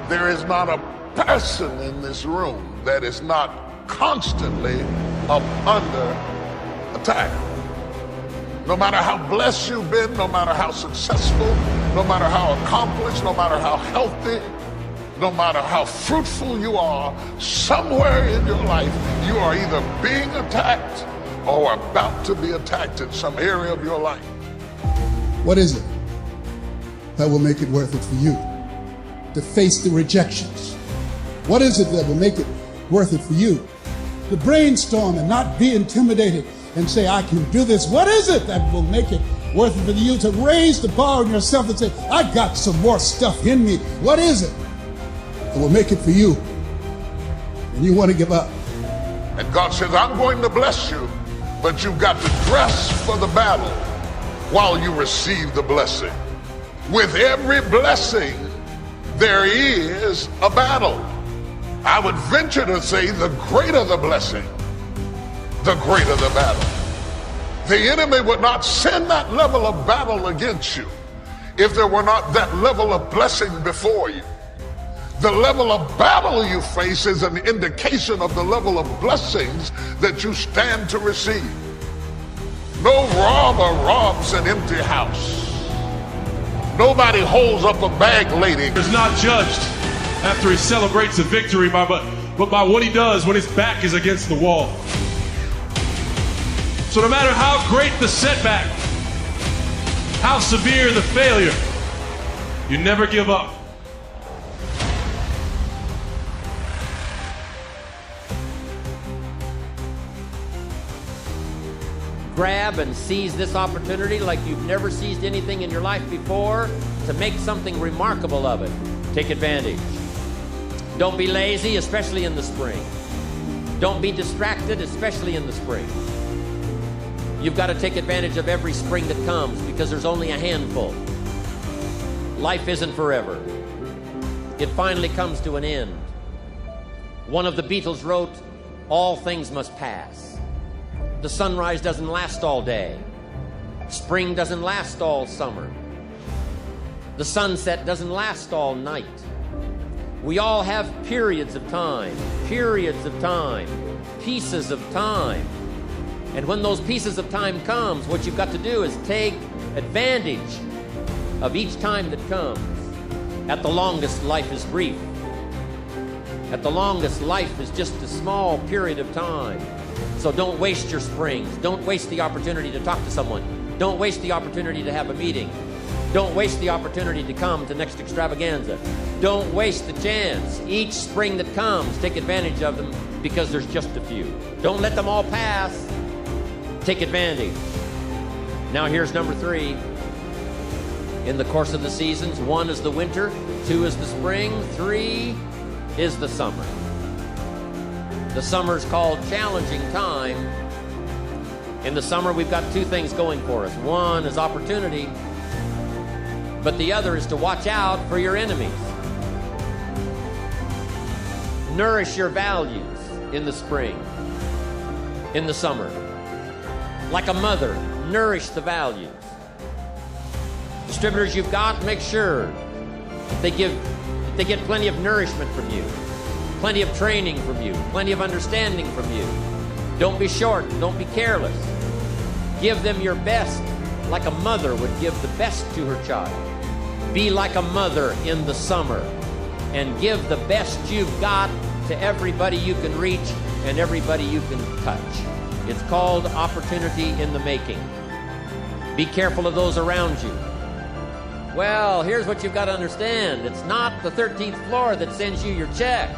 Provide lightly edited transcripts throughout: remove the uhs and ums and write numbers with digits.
There is not a person in this room that is not constantly up under attack. No matter how blessed you've been, no matter how successful, no matter how accomplished, no matter how healthy, no matter how fruitful you are, somewhere in your life you are either being attacked or about to be attacked in some area of your life. What is it that will make it worth it for you to face the rejections? What is it that will make it worth it for you to brainstorm and not be intimidated and say, I can do this? What is it that will make it worth it for you to raise the bar on yourself and say, I got some more stuff in me? What is it that will make it for you and you want to give up? And God says, I'm going to bless you, but you've got to dress for the battle while you receive the blessing. With every blessing, there is a battle. I would venture to say the greater the blessing, the greater the battle. The enemy would not send that level of battle against you if there were not that level of blessing before you. The level of battle you face is an indication of the level of blessings that you stand to receive. No robber robs an empty house. Nobody holds up a bag lady. Is not judged after he celebrates a victory, but by what he does when his back is against the wall. So no matter how great the setback, how severe the failure, you never give up. Grab and seize this opportunity like you've never seized anything in your life before to make something remarkable of it. Take advantage. Don't be lazy, especially in the spring. Don't be distracted, especially in the spring. You've got to take advantage of every spring that comes because there's only a handful. Life isn't forever. It finally comes to an end. One of the Beatles wrote, all things must pass. The sunrise doesn't last all day. Spring doesn't last all summer. The sunset doesn't last all night. We all have periods of time, pieces of time. And when those pieces of time comes, what you've got to do is take advantage of each time that comes. At the longest, life is brief. At the longest, life is just a small period of time. So don't waste your springs. Don't waste the opportunity to talk to someone. Don't waste the opportunity to have a meeting. Don't waste the opportunity to come to next extravaganza. Don't waste the chance. Each spring that comes, take advantage of them because there's just a few. Don't let them all pass. Take advantage. Now here's number 3. In the course of the seasons, 1 is the winter, 2 is the spring, 3 is the summer. The summer is called challenging time. In the summer, we've got 2 things going for us. 1 is opportunity, but the other is to watch out for your enemies. Nourish your values in the spring, in the summer. Like a mother, nourish the values. Distributors you've got, make sure that they get plenty of nourishment from you, plenty of training from you, plenty of understanding from you. Don't be short, don't be careless. Give them your best, like a mother would give the best to her child. Be like a mother in the summer and give the best you've got to everybody you can reach and everybody you can touch. It's called opportunity in the making. Be careful of those around you. Well, here's what you've got to understand. It's not the 13th floor that sends you your check.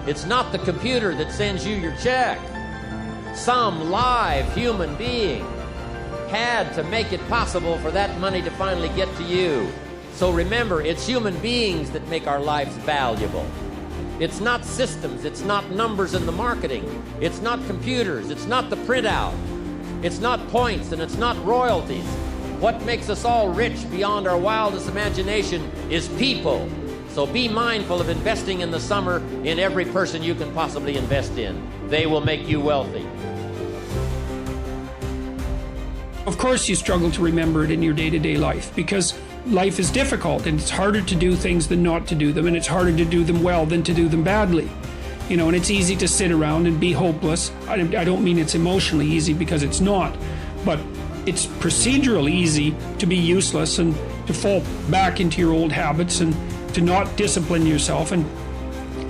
It's not the computer that sends you your check. Some live human being had to make it possible for that money to finally get to you. So remember, it's human beings that make our lives valuable. It's not systems, it's not numbers in the marketing, it's not computers, it's not the printout, it's not points, and it's not royalties. What makes us all rich beyond our wildest imagination is people. So be mindful of investing in the summer in every person you can possibly invest in. They will make you wealthy. Of course you struggle to remember it in your day-to-day life, because life is difficult and it's harder to do things than not to do them, and it's harder to do them well than to do them badly. You know, and it's easy to sit around and be hopeless. I don't mean it's emotionally easy, because it's not, but it's procedurally easy to be useless and to fall back into your old habits and to not discipline yourself. And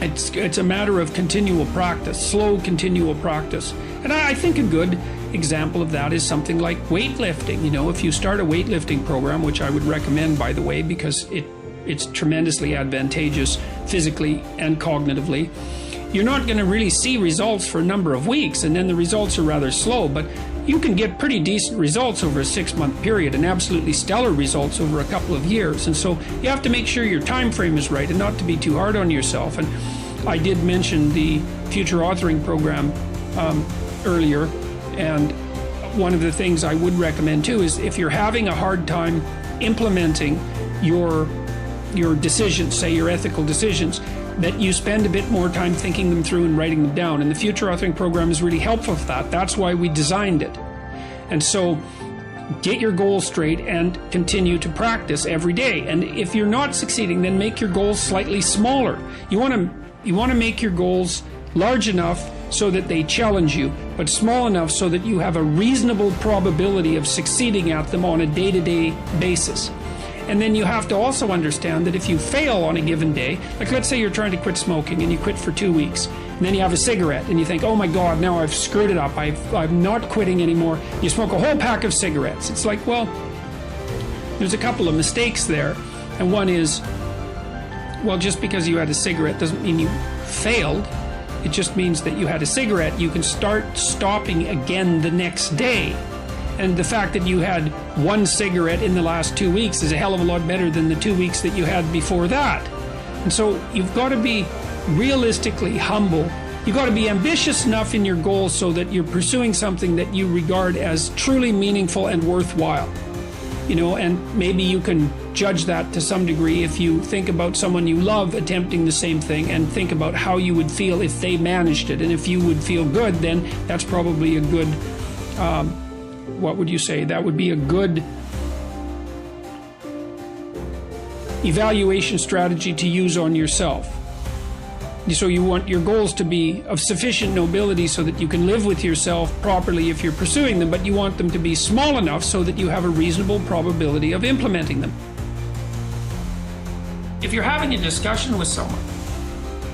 it's a matter of continual practice, slow continual practice. And I think a good example of that is something like weightlifting. You know, if you start a weightlifting program, which I would recommend, by the way, because it's tremendously advantageous physically and cognitively, you're not going to really see results for a number of weeks, and then the results are rather slow, but you can get pretty decent results over a 6-month period and absolutely stellar results over a couple of years. And so you have to make sure your time frame is right and not to be too hard on yourself. And I did mention the future authoring program earlier, and one of the things I would recommend too is, if you're having a hard time implementing your decisions, say your ethical decisions, that you spend a bit more time thinking them through and writing them down. And the future authoring program is really helpful for that. That's why we designed it. And so get your goals straight and continue to practice every day. And if you're not succeeding, then make your goals slightly smaller. You want to make your goals large enough so that they challenge you, but small enough so that you have a reasonable probability of succeeding at them on a day-to-day basis. And then you have to also understand that if you fail on a given day, like let's say you're trying to quit smoking and you quit for 2 weeks, and then you have a cigarette and you think, oh my God, now I've screwed it up, I'm not quitting anymore. You smoke a whole pack of cigarettes. It's like, well, there's a couple of mistakes there. And one is, well, just because you had a cigarette doesn't mean you failed. It just means that you had a cigarette. You can start stopping again the next day. And the fact that you had 1 cigarette in the last 2 weeks is a hell of a lot better than the 2 weeks that you had before that. And so you've got to be realistically humble. You've got to be ambitious enough in your goals so that you're pursuing something that you regard as truly meaningful and worthwhile. You know, and maybe you can judge that to some degree if you think about someone you love attempting the same thing, and think about how you would feel if they managed it. And if you would feel good, then that's probably a good what would you say? That would be a good evaluation strategy to use on yourself. So you want your goals to be of sufficient nobility so that you can live with yourself properly if you're pursuing them, but you want them to be small enough so that you have a reasonable probability of implementing them. If you're having a discussion with someone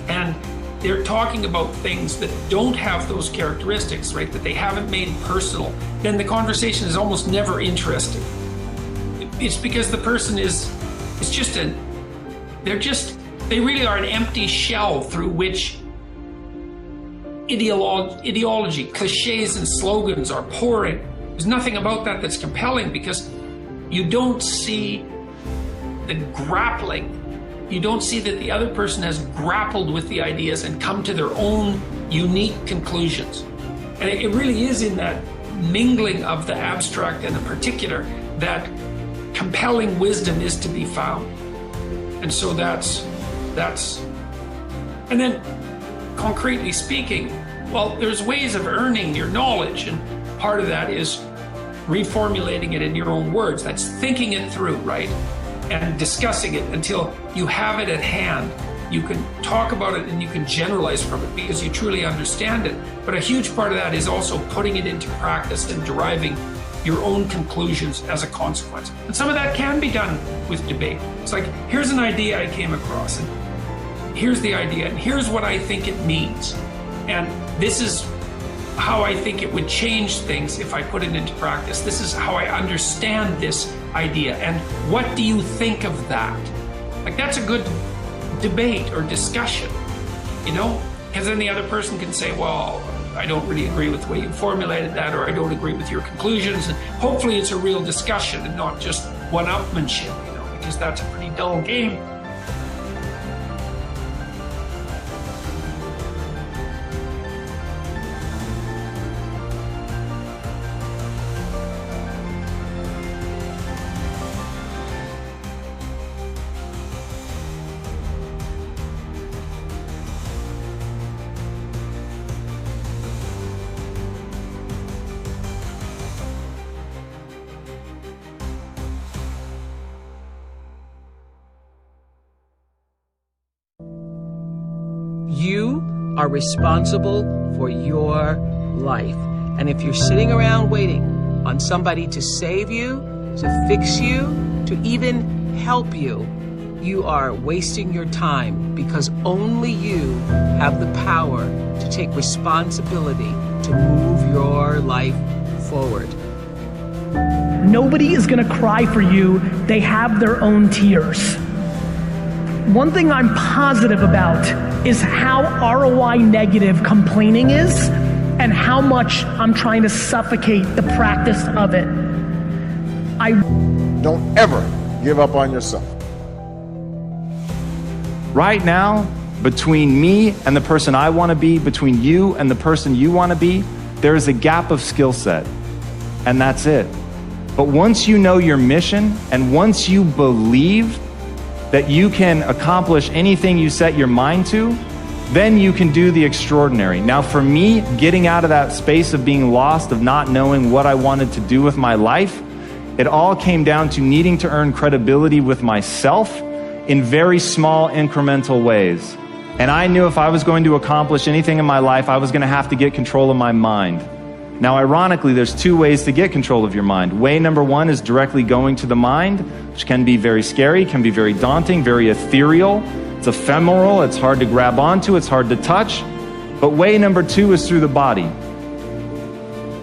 and they're talking about things that don't have those characteristics, right, that they haven't made personal, then the conversation is almost never interesting. It's because the person they really are an empty shell through which ideology, cliches and slogans are pouring. There's nothing about that that's compelling, because you don't see the grappling. You don't see that the other person has grappled with the ideas and come to their own unique conclusions. And it really is in that mingling of the abstract and the particular that compelling wisdom is to be found. And so that's and then concretely speaking, well, there's ways of earning your knowledge, and part of that is reformulating it in your own words. That's thinking it through, right? And discussing it until you have it at hand. You can talk about it and you can generalize from it because you truly understand it. But a huge part of that is also putting it into practice and deriving your own conclusions as a consequence. And some of that can be done with debate. It's like, here's an idea I came across, and here's the idea, and here's what I think it means. And this is how I think it would change things if I put it into practice. This is how I understand this idea. And what do you think of that? Like, that's a good debate or discussion, you know? Because then the other person can say, well, I don't really agree with the way you formulated that, or I don't agree with your conclusions. And hopefully it's a real discussion and not just one-upmanship, you know, because that's a pretty dull game. You are responsible for your life. And if you're sitting around waiting on somebody to save you, to fix you, to even help you, you are wasting your time, because only you have the power to take responsibility to move your life forward. Nobody is going to cry for you. They have their own tears. One thing I'm positive about is how ROI negative complaining is, and how much I'm trying to suffocate the practice of it. Don't ever give up on yourself. Right now, between me and the person I want to be, between you and the person you want to be, there is a gap of skill set, and that's it. But once you know your mission, and once you believe that you can accomplish anything you set your mind to, then you can do the extraordinary. Now for me, getting out of that space of being lost, of not knowing what I wanted to do with my life, it all came down to needing to earn credibility with myself in very small incremental ways. And I knew if I was going to accomplish anything in my life, I was going to have to get control of my mind. Now, ironically, there's two ways to get control of your mind. Way number one is directly going to the mind, which can be very scary, can be very daunting, very ethereal. It's ephemeral, it's hard to grab onto, it's hard to touch. But way number two is through the body.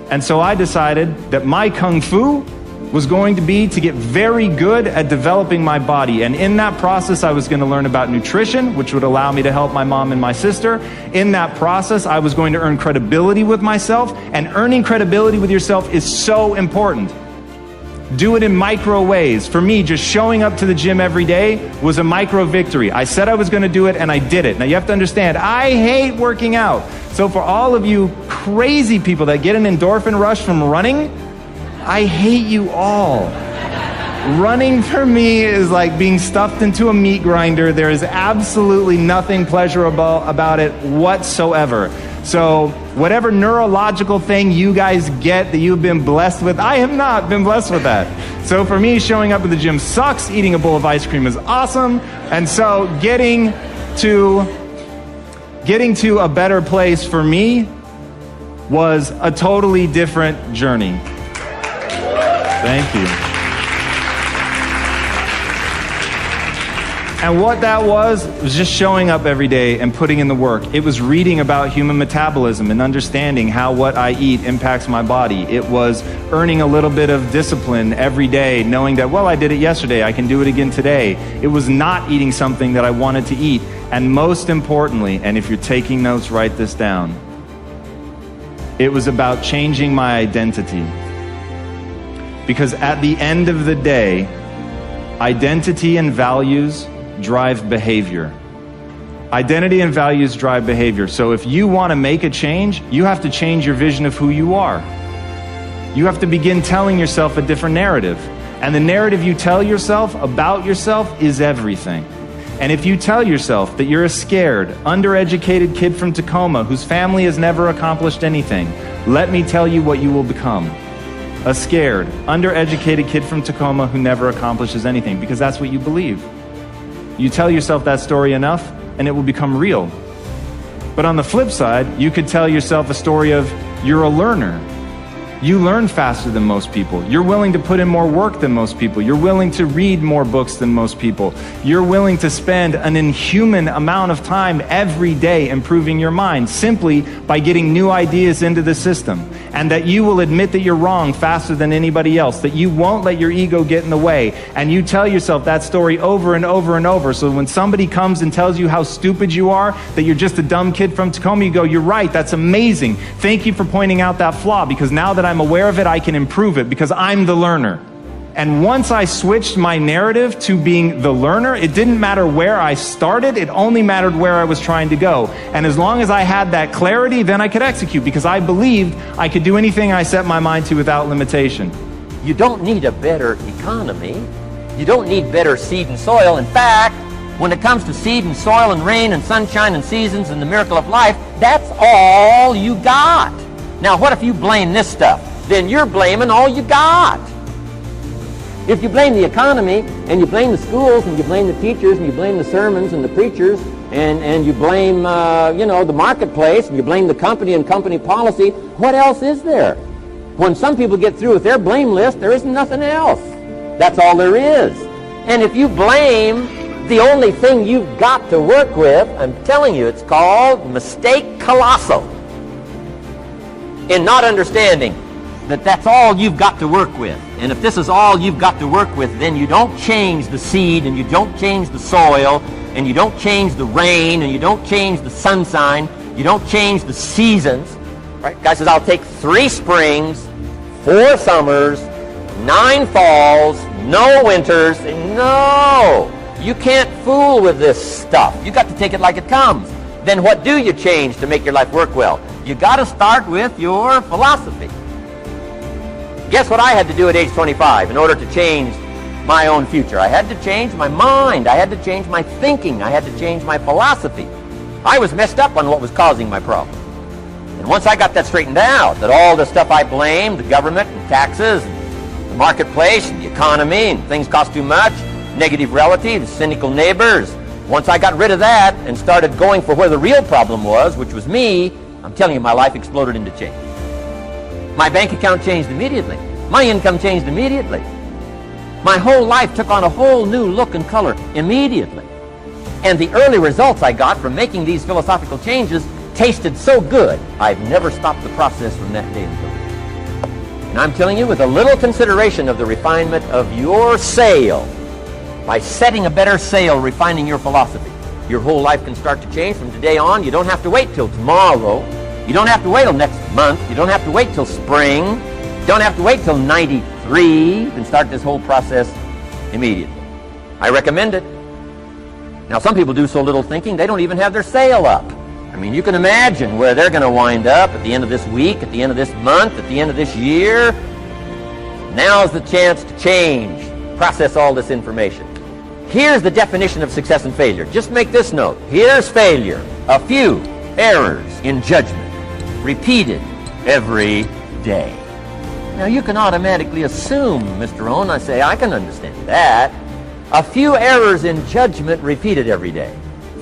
And so I decided that my kung fu was going to be to get very good at developing my body. And in that process, I was going to learn about nutrition, which would allow me to help my mom and my sister. In that process, I was going to earn credibility with myself. And earning credibility with yourself is so important. Do it in micro ways. For me, just showing up to the gym every day was a micro victory. I said I was going to do it, and I did it. Now you have to understand, I hate working out. So for all of you crazy people that get an endorphin rush from running, I hate you all. Running for me is like being stuffed into a meat grinder. There is absolutely nothing pleasurable about it whatsoever. So whatever neurological thing you guys get that you've been blessed with, I have not been blessed with that. So for me, showing up at the gym sucks. Eating a bowl of ice cream is awesome. And so getting to a better place for me was a totally different journey. Thank you. And what that was just showing up every day and putting in the work. It was reading about human metabolism and understanding how what I eat impacts my body. It was earning a little bit of discipline every day, knowing that, well, I did it yesterday, I can do it again today. It was not eating something that I wanted to eat. And most importantly, and if you're taking notes, write this down, it was about changing my identity. Because at the end of the day, identity and values drive behavior. Identity and values drive behavior. So if you want to make a change, you have to change your vision of who you are. You have to begin telling yourself a different narrative. And the narrative you tell yourself about yourself is everything. And if you tell yourself that you're a scared, undereducated kid from Tacoma whose family has never accomplished anything, let me tell you what you will become. A scared, undereducated kid from Tacoma who never accomplishes anything, because that's what you believe. You tell yourself that story enough, and it will become real. But on the flip side, you could tell yourself a story of you're a learner. You learn faster than most people. You're willing to put in more work than most people. You're willing to read more books than most people. You're willing to spend an inhuman amount of time every day improving your mind simply by getting new ideas into the system. And that you will admit that you're wrong faster than anybody else, that you won't let your ego get in the way. And you tell yourself that story over and over and over. So when somebody comes and tells you how stupid you are, that you're just a dumb kid from Tacoma, you go, you're right, that's amazing. Thank you for pointing out that flaw, because now that I'm aware of it, I can improve it because I'm the learner. And once I switched my narrative to being the learner, it didn't matter where I started, it only mattered where I was trying to go. And as long as I had that clarity, then I could execute, because I believed I could do anything I set my mind to without limitation. You don't need a better economy. You don't need better seed and soil. In fact, when it comes to seed and soil and rain and sunshine and seasons and the miracle of life, that's all you got. Now, what if you blame this stuff? Then you're blaming all you got. If you blame the economy, and you blame the schools, and you blame the teachers, and you blame the sermons and the preachers, and you blame, the marketplace, and you blame the company and company policy, what else is there? When some people get through with their blame list, there isn't nothing else. That's all there is. And if you blame the only thing you've got to work with, I'm telling you, it's called mistake colossal. In not understanding that that's all you've got to work with. And if this is all you've got to work with, then you don't change the seed, and you don't change the soil, and you don't change the rain, and you don't change the sunshine, you don't change the seasons. Right? Guy says, I'll take 3 springs, 4 summers, 9 falls, no winters. No! You can't fool with this stuff. You got to take it like it comes. Then what do you change to make your life work well? You got to start with your philosophy. Guess what I had to do at age 25 in order to change my own future? I had to change my mind. I had to change my thinking. I had to change my philosophy. I was messed up on what was causing my problem. And once I got that straightened out, that all the stuff I blamed, the government and taxes, and the marketplace and the economy, and things cost too much, negative relatives, cynical neighbors, once I got rid of that and started going for where the real problem was, which was me, I'm telling you, my life exploded into change. My bank account changed immediately. My income changed immediately. My whole life took on a whole new look and color immediately. And the early results I got from making these philosophical changes tasted so good, I've never stopped the process from that day until today. And I'm telling you, with a little consideration of the refinement of your sail, by setting a better sail, refining your philosophy, your whole life can start to change from today on. You don't have to wait till tomorrow. You don't have to wait till next month. You don't have to wait till spring. You don't have to wait till 93. You can start this whole process immediately. I recommend it. Now, some people do so little thinking, they don't even have their sail up. I mean, you can imagine where they're going to wind up at the end of this week, at the end of this month, at the end of this year. Now's the chance to change, process all this information. Here's the definition of success and failure. Just make this note. Here's failure. A few errors in judgment, repeated every day. Now, you can automatically assume, Mr. Owen, I say, I can understand that. A few errors in judgment repeated every day.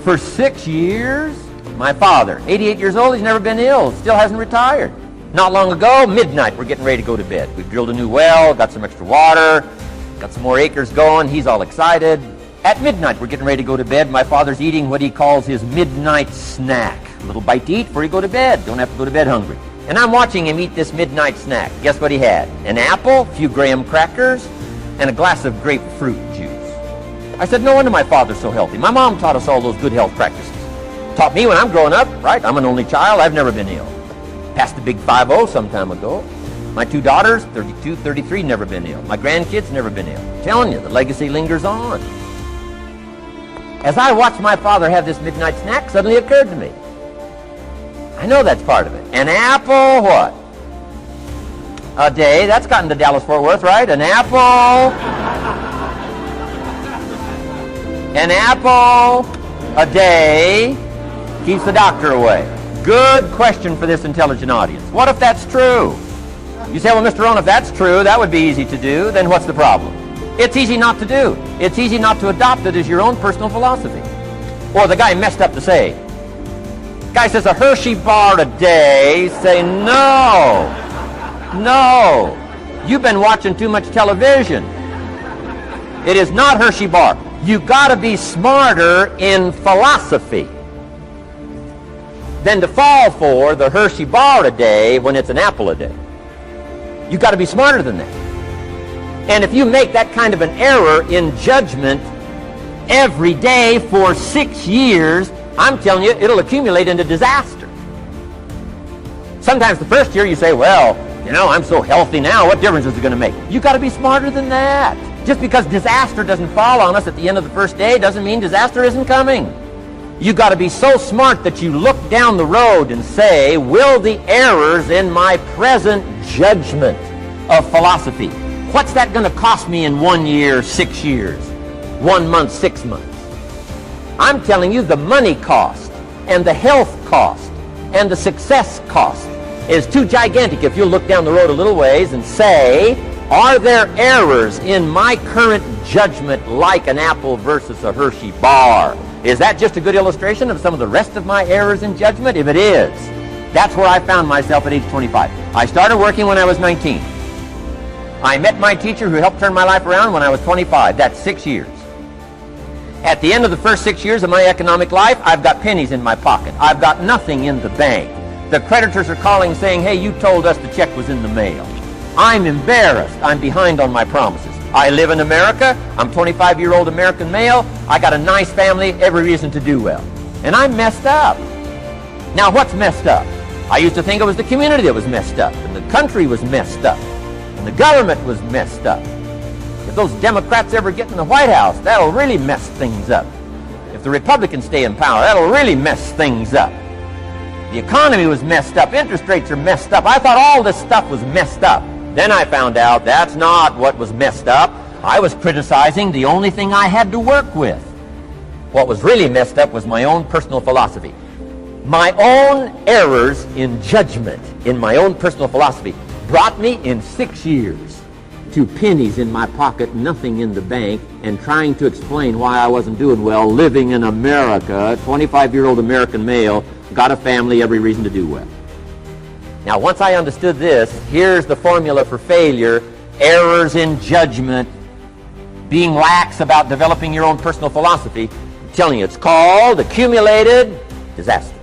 For 6 years, my father, 88 years old, he's never been ill, still hasn't retired. Not long ago, midnight, we're getting ready to go to bed. We've drilled a new well, got some extra water, got some more acres going, he's all excited. At midnight, we're getting ready to go to bed. My father's eating what he calls his midnight snack. A little bite to eat before you go to bed. Don't have to go to bed hungry. And I'm watching him eat this midnight snack. Guess what he had? An apple, a few graham crackers, and a glass of grapefruit juice. I said, no wonder my father's so healthy. My mom taught us all those good health practices. Taught me when I'm growing up, right? I'm an only child. I've never been ill. Passed the big 5-0 some time ago. My 2 daughters, 32, 33, never been ill. My grandkids, never been ill. I'm telling you, the legacy lingers on. As I watched my father have this midnight snack, suddenly it occurred to me. I know that's part of it. An apple, what? A day. That's gotten to Dallas-Fort Worth, right? An apple. An apple a day keeps the doctor away. Good question for this intelligent audience. What if that's true? You say, well, Mr. Rohn, if that's true, that would be easy to do. Then what's the problem? It's easy not to do. It's easy not to adopt it as your own personal philosophy. Or the guy messed up to say. Guy says a Hershey bar a day. Say, no. No. You've been watching too much television. It is not Hershey bar. You got to be smarter in philosophy than to fall for the Hershey bar a day when it's an apple a day. You got to be smarter than that. And if you make that kind of an error in judgment every day for 6 years, I'm telling you, it'll accumulate into disaster. Sometimes the first year you say, well, you know, I'm so healthy now, what difference is it going to make? You got to be smarter than that. Just because disaster doesn't fall on us at the end of the first day doesn't mean disaster isn't coming. You got to be so smart that you look down the road and say, will the errors in my present judgment of philosophy, what's that going to cost me in 1 year, 6 years, 1 month, 6 months? I'm telling you, the money cost and the health cost and the success cost is too gigantic if you look down the road a little ways and say, are there errors in my current judgment like an apple versus a Hershey bar? Is that just a good illustration of some of the rest of my errors in judgment? If it is, that's where I found myself at age 25. I started working when I was 19. I met my teacher who helped turn my life around when I was 25. That's 6 years. At the end of the first 6 years of my economic life, I've got pennies in my pocket. I've got nothing in the bank. The creditors are calling saying, hey, you told us the check was in the mail. I'm embarrassed. I'm behind on my promises. I live in America. I'm 25-year-old American male. I got a nice family, every reason to do well. And I'm messed up. Now, what's messed up? I used to think it was the community that was messed up, and the country was messed up, and the government was messed up. If those Democrats ever get in the White House, that'll really mess things up. If the Republicans stay in power, that'll really mess things up. The economy was messed up. Interest rates are messed up. I thought all this stuff was messed up. Then I found out that's not what was messed up. I was criticizing the only thing I had to work with. What was really messed up was my own personal philosophy. My own errors in judgment in my own personal philosophy brought me in 6 years to pennies in my pocket, nothing in the bank, and trying to explain why I wasn't doing well living in America, 25-year-old American male, got a family, every reason to do well. Now, once I understood this, here's the formula for failure: errors in judgment, being lax about developing your own personal philosophy. I'm telling you, it's called accumulated disaster.